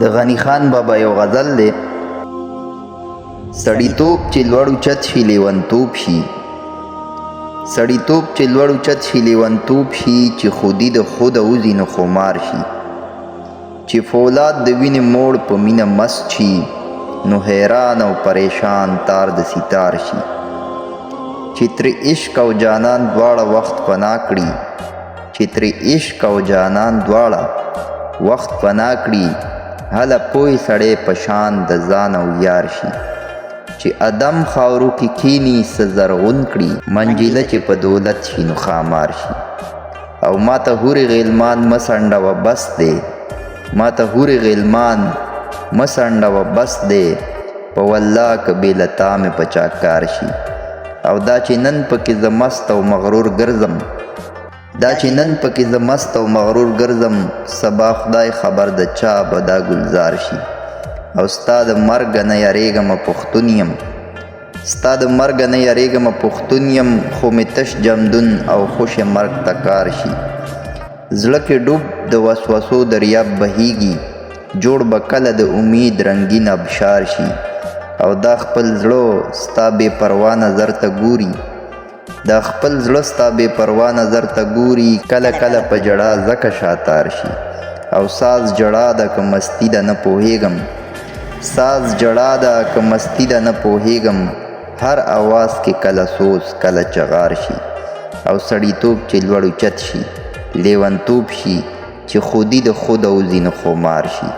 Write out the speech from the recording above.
د غنی خان بابا یو غزل دی: سړیتوب چې لوړ اوچت شي لیونتوب شي، سړیتوب چې لوړ اوچت شي لیونتوب شي، چې خودي د خوده وځي نو خمار شي، چې فولاد د وینې موړ په مینه مست شي، نو حیران او پریشان تار د ستار شي، چې ترې عشق او جانان دواړه وخت فنا کړي، چې ترې عشق او جانان دواړه وخت فنا کړي، هله پوی سړی په شان د ځان او یار شي، چې ادم خاورو کې کینی څه زرغون کړي، منجیله چې په دولت شي نو خامار شي. او ما ته هورې غیلمان مسنډوه بس دی، ما ته هورې غیلمان مسنډوه بس دی، په والله که بې له تا مې په چا کار شي. او دا چې نن پکې زه مست او مغرور ګرځم، دا چې نن پکې زه مست او مغرور ګرځم، سبا خدای خبر د چا به دا گلزار شي. او ستا د مرګه نه یریږمه پښتون یم، ستا د مرګه نه یریږمه پښتون یم، خو مې تش جمدون او خوش مرګ ته کار شي. زړه کې ډوب د وسوسو دریاب بهیږي، جوړ به کله د امید رنګین ابشار شي. او دا خپل زړه ستا بې پروا نظر ته ګوري، دا خپل زړه ستا بې پروا نظر ته ګوري، کله کله په جړا ځکه شاتار شي. او ساز جړا ده که مستی ده نه پوهیږم، ساز جړا ده که مستی ده نه پوهیږم، هر آواز کې کله سوز کله چغار شي. او سړیتوب چې لوړ اوچت شي لیونتوب شي، چې خودي د خود وځي نو خمار شي.